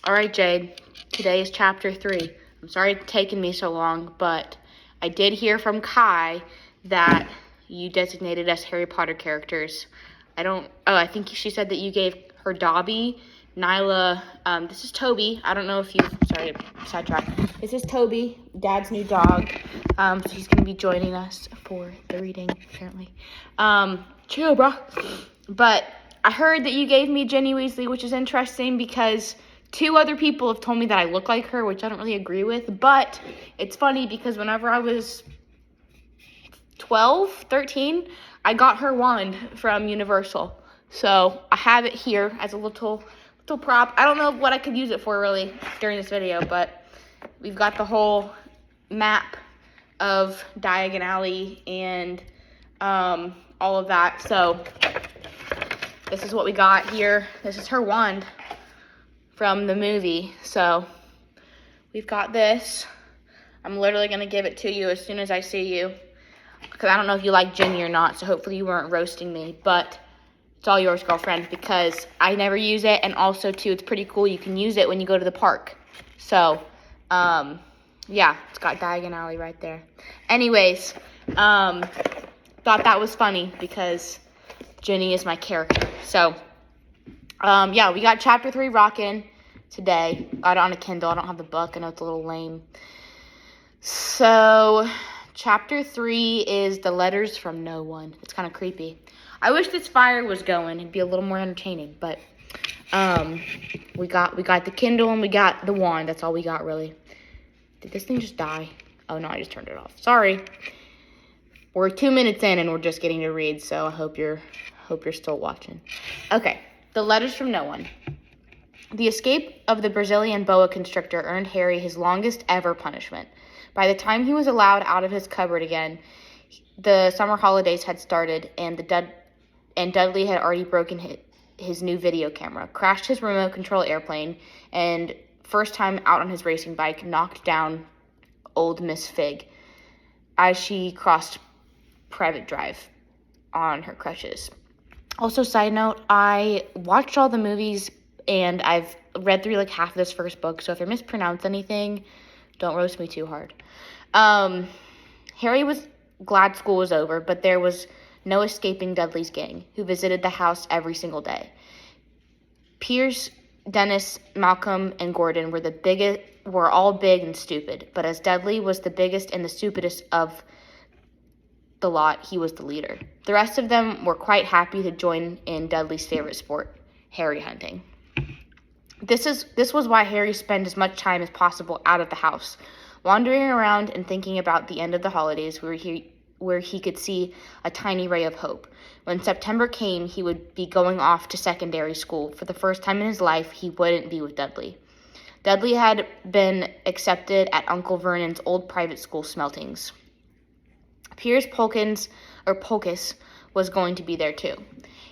All right, Jade, today is chapter 3. I'm sorry it's taken me so long, but I did hear from Kai that you designated us Harry Potter characters. I think she said that you gave her Dobby, Nyla, this is Toby. I don't know if sorry, sidetrack. This is Toby, Dad's new dog. So he's going to be joining us for the reading, apparently. Chill, bro. But I heard that you gave me Ginny Weasley, which is interesting because 2 other people have told me that I look like her, which I don't really agree with. But it's funny because whenever I was 12, 13, I got her wand from Universal. So I have it here as a little prop. I don't know what I could use it for really during this video, but we've got the whole map of Diagon Alley and all of that. So this is what we got here. This is her wand from the movie. So we've got this. I'm literally going to give it to you as soon as I see you, because I don't know if you like Ginny or not, so hopefully you weren't roasting me, but it's all yours, girlfriend, because I never use it, and also, too, it's pretty cool. You can use it when you go to the park. So, yeah, it's got Diagon Alley right there. Anyways, thought that was funny because Ginny is my character. So, yeah, we got chapter 3 rocking today. Got it on a Kindle. I don't have the book. I know it's a little lame. So, chapter 3 is The Letters from No One. It's kind of creepy. I wish this fire was going. It'd be a little more entertaining. But we got the Kindle and we got the wand. That's all we got, really. Did this thing just die? Oh, no, I just turned it off. Sorry. We're 2 minutes in and we're just getting to read, so I hope you're still watching. Okay, The Letters from No One. The escape of the Brazilian boa constrictor earned Harry his longest ever punishment. By the time he was allowed out of his cupboard again, the summer holidays had started, and Dudley had already broken his new video camera, crashed his remote control airplane, and first time out on his racing bike, knocked down old Miss Fig as she crossed Private Drive on her crutches. Also, side note, I watched all the movies, and I've read through like half of this first book, so if I mispronounce anything, don't roast me too hard. Harry was glad school was over, but there was no escaping Dudley's gang, who visited the house every single day. Piers, Dennis, Malcolm, and Gordon were all big and stupid, but as Dudley was the biggest and the stupidest of the lot, he was the leader. The rest of them were quite happy to join in Dudley's favorite sport, Harry hunting. This was why Harry spent as much time as possible out of the house, wandering around and thinking about the end of the holidays where he could see a tiny ray of hope. When September came, he would be going off to secondary school. For the first time in his life, he wouldn't be with Dudley. Dudley had been accepted at Uncle Vernon's old private school, Smeltings. Piers Polkins was going to be there too.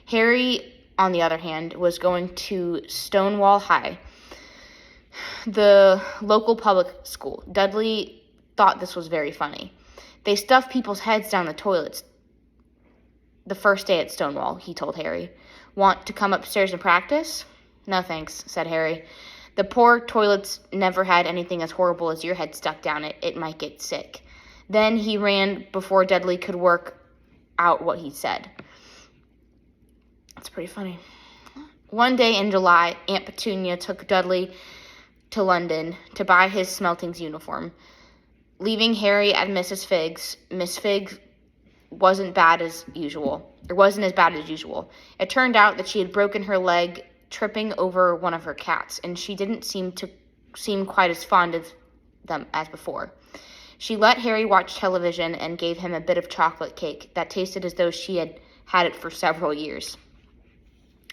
Harry, on the other hand, was going to Stonewall High, the local public school. Dudley thought this was very funny. They stuff people's heads down the toilets the first day at Stonewall, he told Harry. Want to come upstairs and practice? No thanks, said Harry. The poor toilets never had anything as horrible as your head stuck down it. It might get sick. Then he ran before Dudley could work out what he said. That's pretty funny. One day in July, Aunt Petunia took Dudley to London to buy his Smeltings uniform, leaving Harry at Mrs. Figg's. Miss Figg wasn't as bad as usual. It turned out that she had broken her leg tripping over one of her cats, and she didn't seem quite as fond of them as before. She let Harry watch television and gave him a bit of chocolate cake that tasted as though she had had it for several years.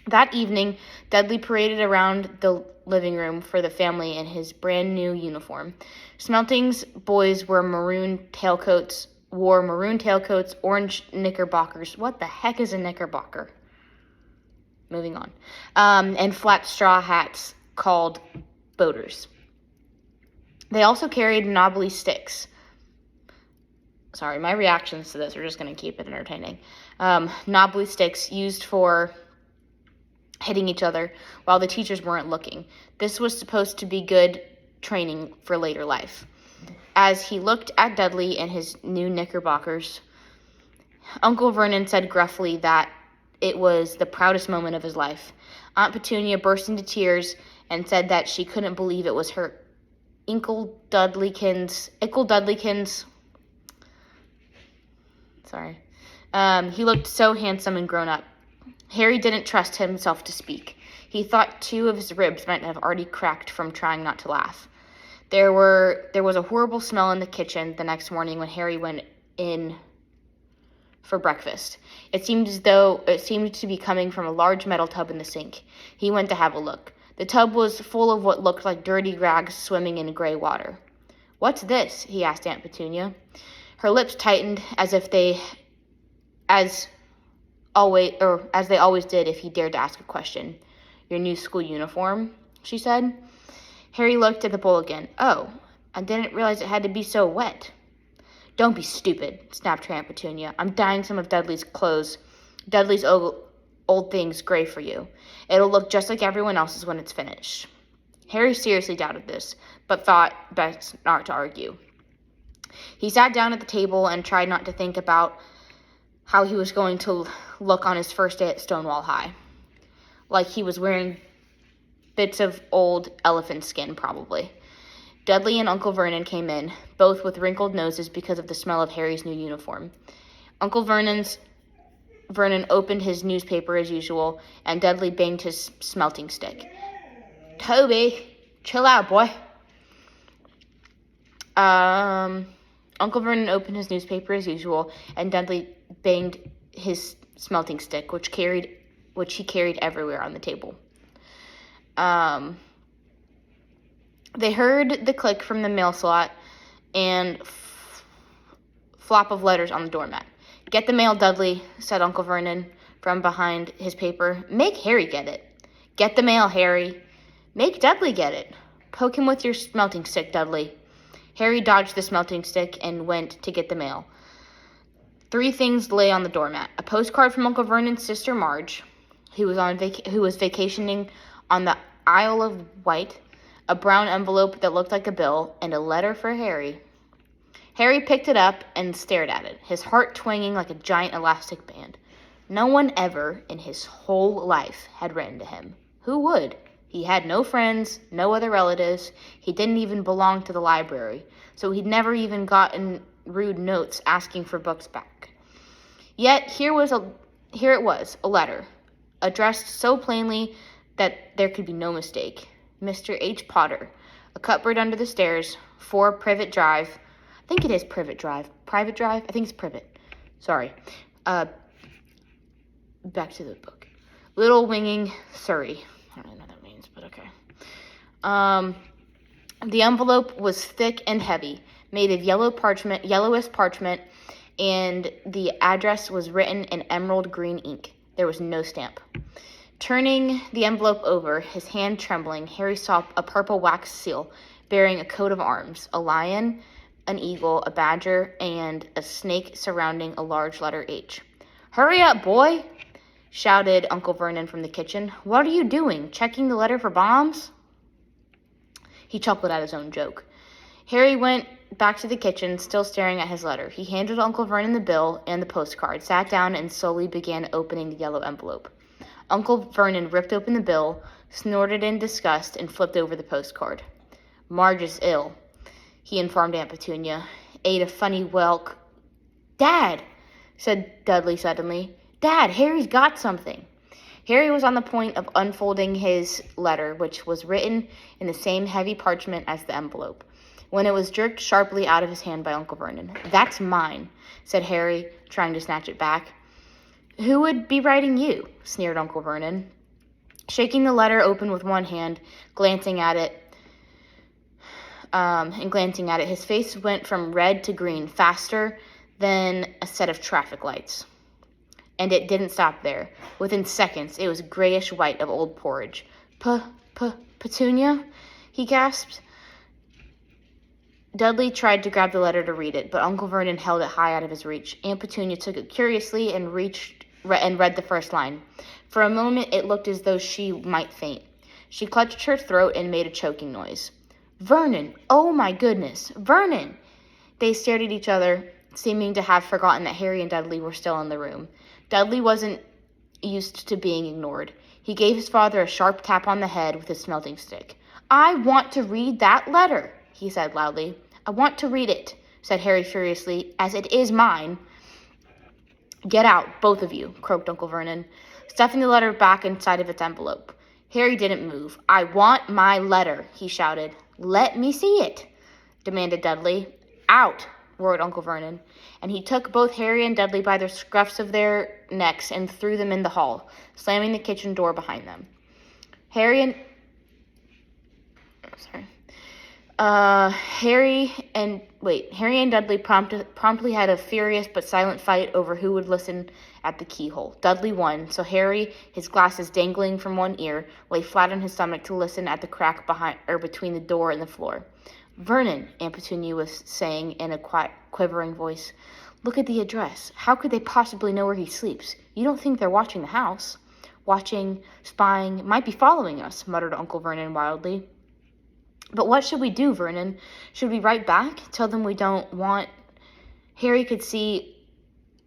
That evening, Dudley paraded around the living room for the family in his brand new uniform. Smeltings boys wore maroon tailcoats, orange knickerbockers. What the heck is a knickerbocker? Moving on. And flat straw hats called boaters. They also carried knobbly sticks. Sorry, my reactions to this are just going to keep it entertaining. Knobbly sticks used for hitting each other while the teachers weren't looking. This was supposed to be good training for later life. As he looked at Dudley in his new knickerbockers, Uncle Vernon said gruffly that it was the proudest moment of his life. Aunt Petunia burst into tears and said that she couldn't believe it was her Ickle Dudleykins. Sorry. He looked so handsome and grown up. Harry didn't trust himself to speak. He thought 2 of his ribs might have already cracked from trying not to laugh. There was a horrible smell in the kitchen the next morning when Harry went in for breakfast. It seemed to be coming from a large metal tub in the sink. He went to have a look. The tub was full of what looked like dirty rags swimming in gray water. "What's this?" he asked Aunt Petunia. Her lips tightened as they always did if he dared to ask a question. "Your new school uniform?" she said. Harry looked at the bowl again. "Oh, I didn't realize it had to be so wet." "Don't be stupid," snapped her Aunt Petunia. "I'm dyeing some of Dudley's clothes. Dudley's old things gray for you. It'll look just like everyone else's when it's finished." Harry seriously doubted this, but thought best not to argue. He sat down at the table and tried not to think about how he was going to look on his first day at Stonewall High. Like he was wearing bits of old elephant skin, probably. Dudley and Uncle Vernon came in, both with wrinkled noses because of the smell of Harry's new uniform. Uncle Vernon opened his newspaper as usual, and Dudley banged his smelting stick. "Toby, chill out, boy." Uncle Vernon opened his newspaper as usual, and Dudley banged his smelting stick, which he carried everywhere on the table. They heard the click from the mail slot and flop of letters on the doormat. "Get the mail, Dudley," said Uncle Vernon from behind his paper. "Make Harry get it." "Get the mail, Harry." "Make Dudley get it." "Poke him with your smelting stick, Dudley." Harry dodged the smelting stick and went to get the mail. 3 things lay on the doormat: a postcard from Uncle Vernon's sister Marge, who was vacationing on the Isle of Wight, a brown envelope that looked like a bill, and a letter for Harry. Harry picked it up and stared at it, his heart twanging like a giant elastic band. No one ever in his whole life had written to him. Who would? He had no friends, no other relatives. He didn't even belong to the library, so he'd never even gotten rude notes asking for books back. Yet here it was, a letter, addressed so plainly that there could be no mistake. Mr. H. Potter, a cupboard under the stairs, 4 Privet Drive. I think it is Privet Drive. Private Drive? I think it's Privet. Sorry. Back to the book. Little Winging, Surrey. I don't know what that means, but okay. The envelope was thick and heavy, made of yellowest parchment, and the address was written in emerald green ink. There was no stamp. Turning the envelope over, his hand trembling, Harry saw a purple wax seal bearing a coat of arms, a lion, an eagle, a badger, and a snake surrounding a large letter H. "Hurry up, boy!" shouted Uncle Vernon from the kitchen. "What are you doing? Checking the letter for bombs?" He chuckled at his own joke. Harry went back to the kitchen, still staring at his letter. He handed Uncle Vernon the bill and the postcard, sat down, and slowly began opening the yellow envelope. Uncle Vernon ripped open the bill, snorted in disgust, and flipped over the postcard. "Marge is ill," he informed Aunt Petunia. "Ate a funny whelk." "Dad!" said Dudley suddenly. "Dad, Harry's got something." Harry was on the point of unfolding his letter, which was written in the same heavy parchment as the envelope, when it was jerked sharply out of his hand by Uncle Vernon. "That's mine," said Harry, trying to snatch it back. "Who would be writing you?" sneered Uncle Vernon. Shaking the letter open with one hand, glancing at it, his face went from red to green faster than a set of traffic lights. And it didn't stop there. Within seconds, it was grayish white of old porridge. Petunia?" he gasped. Dudley tried to grab the letter to read it, but Uncle Vernon held it high out of his reach. Aunt Petunia took it curiously and read the first line. For a moment, it looked as though she might faint. She clutched her throat and made a choking noise. Vernon! Oh my goodness! Vernon! They stared at each other, seeming to have forgotten that Harry and Dudley were still in the room. Dudley wasn't used to being ignored. He gave his father a sharp tap on the head with his smelting stick. I want to read that letter, he said loudly. I want to read it, said Harry furiously, as it is mine. Get out, both of you, croaked Uncle Vernon, stuffing the letter back inside of its envelope. Harry didn't move. I want my letter, he shouted. Let me see it, demanded Dudley. Out, roared Uncle Vernon, and he took both Harry and Dudley by the scruffs of their necks and threw them in the hall, slamming the kitchen door behind them. Harry and Dudley promptly had a furious but silent fight over who would listen at the keyhole. Dudley won, so Harry, his glasses dangling from one ear, lay flat on his stomach to listen at the crack between the door and the floor. Vernon, Aunt Petunia was saying in a quiet, quivering voice, look at the address. How could they possibly know where he sleeps? You don't think they're watching the house? Watching, spying, might be following us, muttered Uncle Vernon wildly. But what should we do, Vernon? Should we write back? Tell them we don't want... Harry could see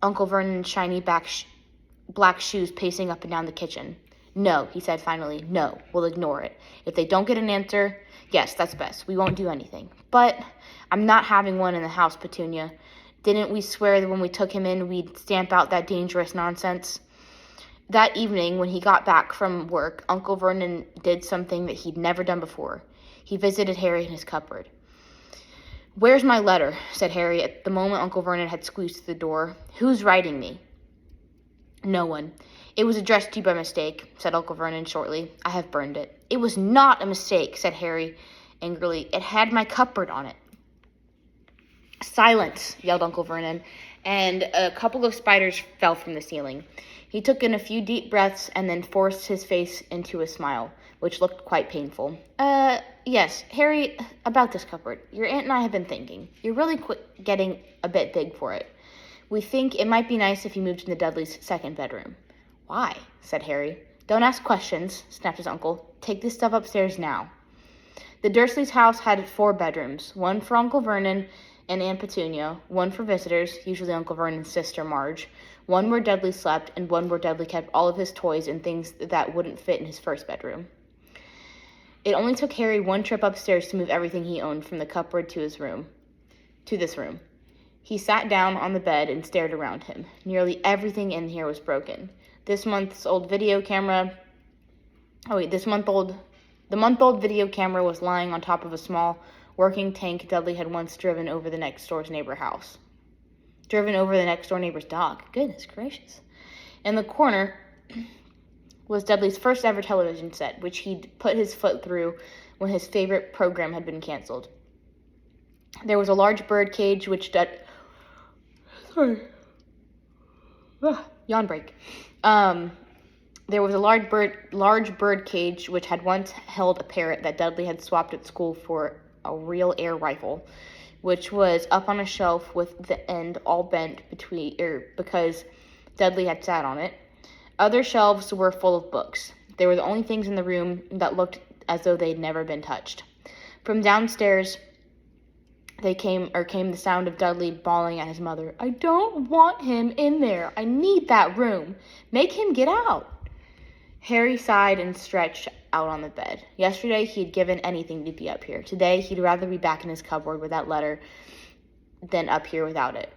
Uncle Vernon's shiny black shoes pacing up and down the kitchen. No, he said finally. No, we'll ignore it. If they don't get an answer, yes, that's best. We won't do anything. But I'm not having one in the house, Petunia. Didn't we swear that when we took him in, we'd stamp out that dangerous nonsense? That evening, when he got back from work, Uncle Vernon did something that he'd never done before. He visited Harry in his cupboard. Where's my letter? Said Harry at the moment Uncle Vernon had squeezed through the door. Who's writing me? No one. It was addressed to you by mistake, said Uncle Vernon shortly. I have burned it. It was not a mistake, said Harry angrily. It had my cupboard on it. Silence, yelled Uncle Vernon, and a couple of spiders fell from the ceiling. He took in a few deep breaths and then forced his face into a smile, which looked quite painful. Yes, Harry, about this cupboard. Your aunt and I have been thinking. You're really getting a bit big for it. We think it might be nice if you moved into Dudley's second bedroom. Why? Said Harry. Don't ask questions, snapped his uncle. Take this stuff upstairs now. The Dursleys' house had 4 bedrooms, one for Uncle Vernon and Aunt Petunia, one for visitors, usually Uncle Vernon's sister Marge, one where Dudley slept, and one where Dudley kept all of his toys and things that wouldn't fit in his first bedroom. It only took Harry one trip upstairs to move everything he owned from the cupboard to this room. He sat down on the bed and stared around him. Nearly everything in here was broken. The month-old video camera was lying on top of a small working tank Dudley had once driven over the next door neighbor's dog. Goodness gracious. In the corner was Dudley's first ever television set, which he'd put his foot through when his favorite program had been canceled. There was a large bird cage yawn break. There was a large bird cage which had once held a parrot that Dudley had swapped at school for a real air rifle, which was up on a shelf with the end all bent because Dudley had sat on it. Other shelves were full of books. They were the only things in the room that looked as though they'd never been touched. From downstairs came the sound of Dudley bawling at his mother. I don't want him in there. I need that room. Make him get out. Harry sighed and stretched out on the bed. Yesterday, he'd given anything to be up here. Today, he'd rather be back in his cupboard with that letter than up here without it.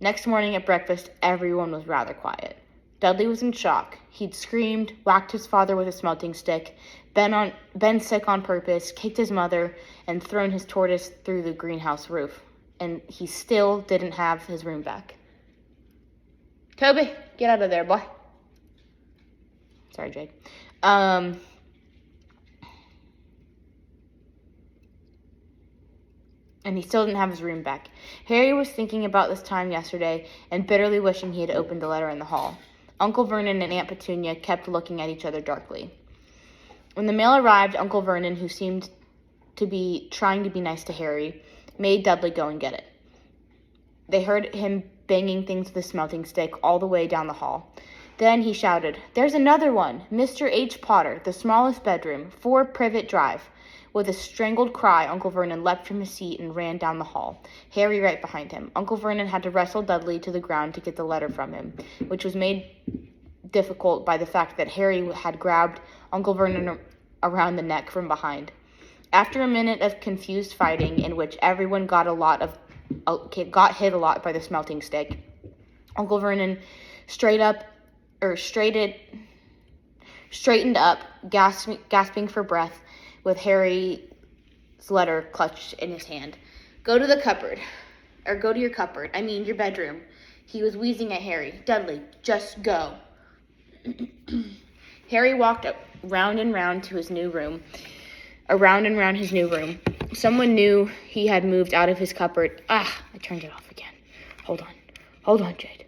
Next morning at breakfast, everyone was rather quiet. Dudley was in shock. He'd screamed, whacked his father with a smelting stick, been sick on purpose, kicked his mother, and thrown his tortoise through the greenhouse roof. And he still didn't have his room back. Toby, get out of there, boy. Sorry, Jade. And he still didn't have his room back. Harry was thinking about this time yesterday and bitterly wishing he had opened the letter in the hall. Uncle Vernon and Aunt Petunia kept looking at each other darkly. When the mail arrived, Uncle Vernon, who seemed to be trying to be nice to Harry, made Dudley go and get it. They heard him banging things with a smelting stick all the way down the hall. Then he shouted, "There's another one! Mr. H. Potter, the smallest bedroom, 4 Privet Drive." With a strangled cry, Uncle Vernon leapt from his seat and ran down the hall, Harry right behind him. Uncle Vernon had to wrestle Dudley to the ground to get the letter from him, which was made difficult by the fact that Harry had grabbed Uncle Vernon around the neck from behind. After a minute of confused fighting, in which everyone got hit a lot by the smelting stick, Uncle Vernon straightened up, gasping for breath, with Harry's letter clutched in his hand. Go to your cupboard. I mean, your bedroom." He was wheezing at Harry. "Dudley, just go." Harry walked round and round his new room. Someone knew he had moved out of his cupboard. I turned it off again. Hold on, Jade.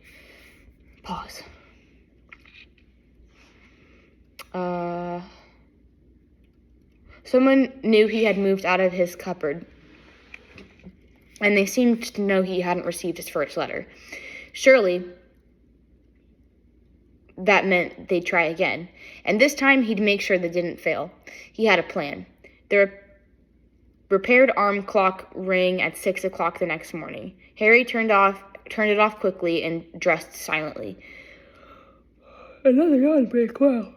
Pause. Someone knew he had moved out of his cupboard, and they seemed to know he hadn't received his first letter. Surely, that meant they'd try again, and this time he'd make sure they didn't fail. He had a plan. The repaired arm clock rang at 6 o'clock the next morning. Harry turned it off quickly and dressed silently. Another yawn break, wow.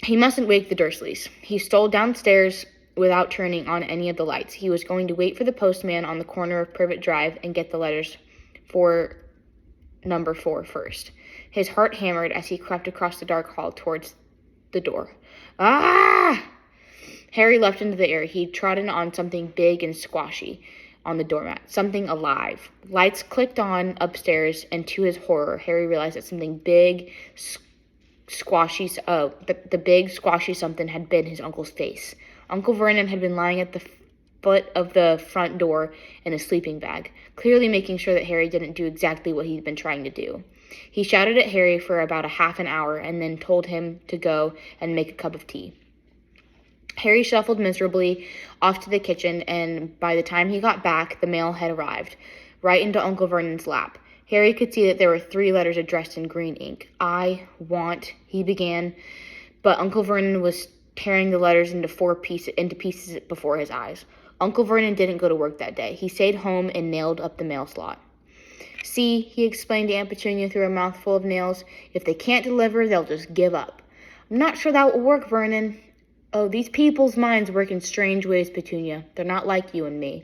He mustn't wake the Dursleys. He stole downstairs without turning on any of the lights. He was going to wait for the postman on the corner of Privet Drive and get the letters for number 4 first. His heart hammered as he crept across the dark hall towards the door. Harry leapt into the air. He trodden on something big and squashy on the doormat, something alive. Lights clicked on upstairs, and to his horror, Harry realized that something big, the big, squashy something had been his uncle's face. Uncle Vernon had been lying at the foot of the front door in a sleeping bag, clearly making sure that Harry didn't do exactly what he'd been trying to do. He shouted at Harry for about a half an hour and then told him to go and make a cup of tea. Harry shuffled miserably off to the kitchen, and by the time he got back, the mail had arrived, right into Uncle Vernon's lap. Harry could see that there were 3 letters addressed in green ink. "I want," he began, but Uncle Vernon was tearing the letters into pieces before his eyes. Uncle Vernon didn't go to work that day. He stayed home and nailed up the mail slot. "See," he explained to Aunt Petunia through a mouthful of nails, "if they can't deliver, they'll just give up." "I'm not sure that will work, Vernon." "Oh, these people's minds work in strange ways, Petunia. They're not like you and me,"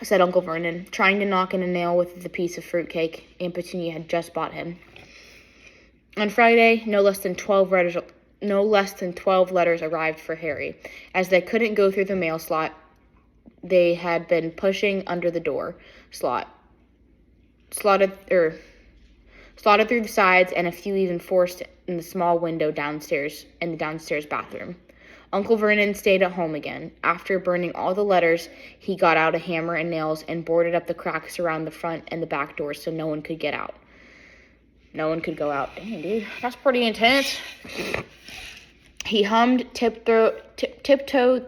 said Uncle Vernon, trying to knock in a nail with the piece of fruitcake Aunt Petunia had just bought him. On Friday, no less than 12 letters arrived for Harry. As they couldn't go through the mail slot they had been pushing under the door slotted through the sides, and a few even forced in the small window downstairs in the downstairs bathroom. Uncle Vernon stayed at home again. After burning all the letters, he got out a hammer and nails and boarded up the cracks around the front and the back doors so no one could get out. No one could go out. Dang, dude, that's pretty intense. He hummed tiptoe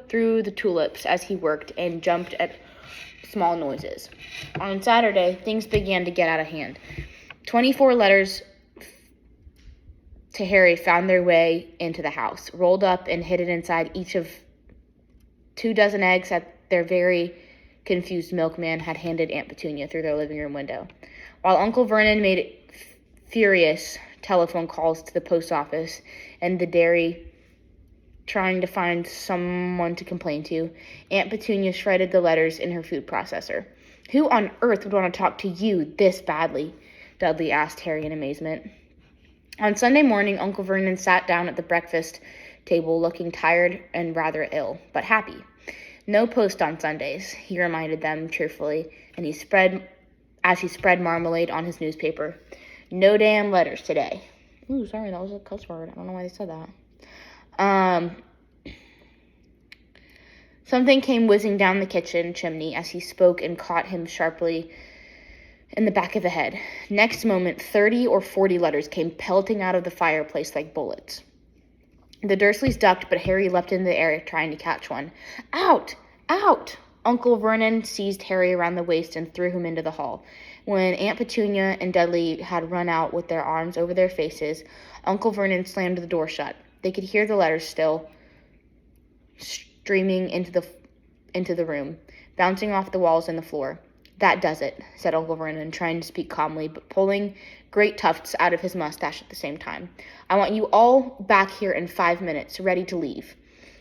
through the tulips as he worked and jumped at small noises. On Saturday, things began to get out of hand. 24 letters to Harry found their way into the house, rolled up and hidden inside each of 2 dozen eggs that their very confused milkman had handed Aunt Petunia through their living room window. While Uncle Vernon made furious telephone calls to the post office and the dairy, trying to find someone to complain to, Aunt Petunia shredded the letters in her food processor. "Who on earth would want to talk to you this badly?" Dudley asked Harry in amazement. On Sunday morning, Uncle Vernon sat down at the breakfast table looking tired and rather ill, but happy. "No post on Sundays," he reminded them cheerfully, and he spread marmalade on his newspaper. "No damn letters today." Ooh, sorry, that was a cuss word. I don't know why they said that. Something came whizzing down the kitchen chimney as he spoke and caught him sharply in the back of the head. Next moment, 30 or 40 letters came pelting out of the fireplace like bullets. The Dursleys ducked, but Harry leapt into the air trying to catch one. "Out! Out!" Uncle Vernon seized Harry around the waist and threw him into the hall. When Aunt Petunia and Dudley had run out with their arms over their faces, Uncle Vernon slammed the door shut. They could hear the letters still streaming into the room, bouncing off the walls and the floor. "That does it," said Uncle Vernon, trying to speak calmly, but pulling great tufts out of his mustache at the same time. "I want you all back here in 5 minutes, ready to leave.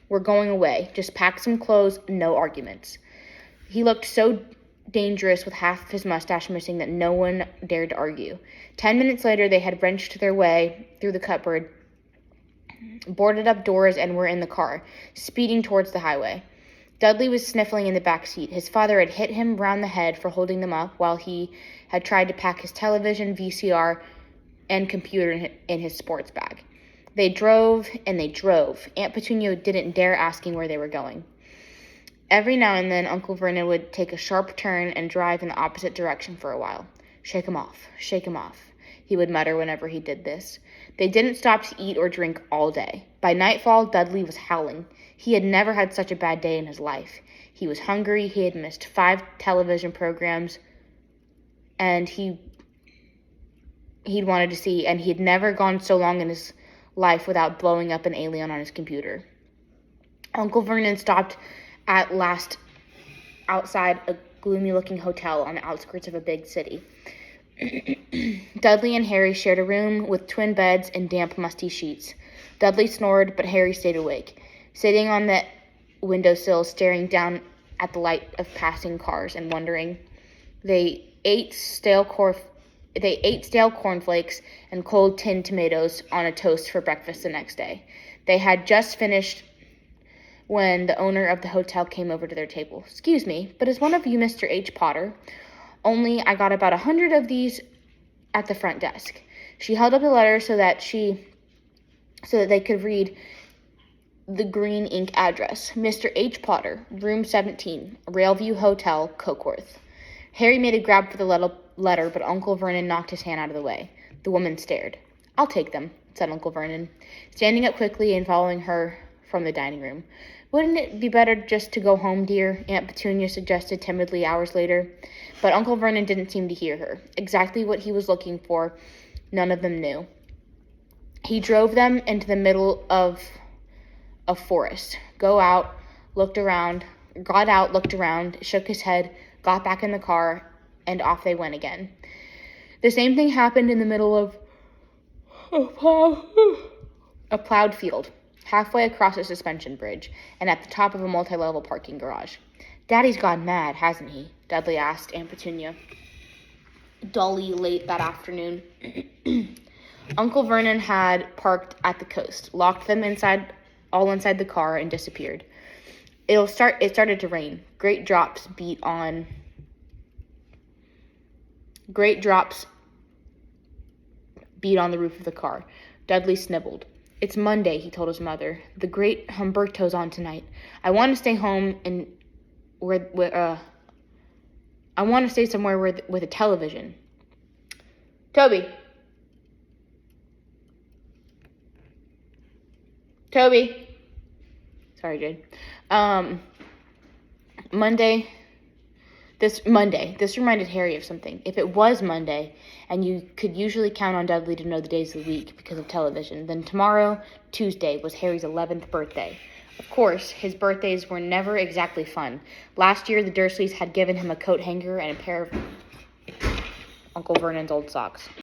We're going away. Just pack some clothes, no arguments." He looked so dangerous with half of his mustache missing that no one dared to argue. 10 minutes later, they had wrenched their way through the cupboard, boarded up doors, and were in the car, speeding towards the highway. Dudley was sniffling in the back seat. His father had hit him round the head for holding them up while he had tried to pack his television, VCR, and computer in his sports bag. They drove and they drove. Aunt Petunia didn't dare asking where they were going. Every now and then, Uncle Vernon would take a sharp turn and drive in the opposite direction for a while. Shake him off, he would mutter whenever he did this. They didn't stop to eat or drink all day. By nightfall, Dudley was howling. He had never had such a bad day in his life. He was hungry, he had missed 5 television programs, and he'd wanted to see, and he had never gone so long in his life without blowing up an alien on his computer. Uncle Vernon stopped at last outside a gloomy-looking hotel on the outskirts of a big city. Dudley and Harry shared a room with twin beds and damp, musty sheets. Dudley snored, but Harry stayed awake, sitting on the windowsill, staring down at the light of passing cars and wondering. They ate stale cornflakes and cold tinned tomatoes on a toast for breakfast the next day. They had just finished when the owner of the hotel came over to their table. "Excuse me, but is one of you Mr. H. Potter? Only I got about 100 of these at the front desk." She held up the letter so that they could read the green ink address. "Mr. H. Potter, room 17, Railview Hotel, Cokeworth." Harry made a grab for the letter, but Uncle Vernon knocked his hand out of the way. The woman stared. "I'll take them," said Uncle Vernon, standing up quickly and following her from the dining room. "Wouldn't it be better just to go home, dear?" Aunt Petunia suggested timidly hours later. But Uncle Vernon didn't seem to hear her. Exactly what he was looking for, none of them knew. He drove them into the middle of a forest. Got out, looked around, shook his head, got back in the car, and off they went again. The same thing happened in the middle of a plowed field, halfway across a suspension bridge, and at the top of a multi-level parking garage. "Daddy's gone mad, hasn't he?" Dudley asked Aunt Petunia, dully late that afternoon. Uncle Vernon had parked at the coast, locked them all inside the car, and disappeared. It started to rain. Great drops beat on the roof of the car. Dudley snibbled. "It's Monday," he told his mother. "The great Humberto's on tonight. I want to stay home and I want to stay somewhere with a television." Toby. Sorry, Jade. This reminded Harry of something. If it was Monday, and you could usually count on Dudley to know the days of the week because of television, then tomorrow, Tuesday, was Harry's 11th birthday. Of course, his birthdays were never exactly fun. Last year, the Dursleys had given him a coat hanger and a pair of Uncle Vernon's old socks.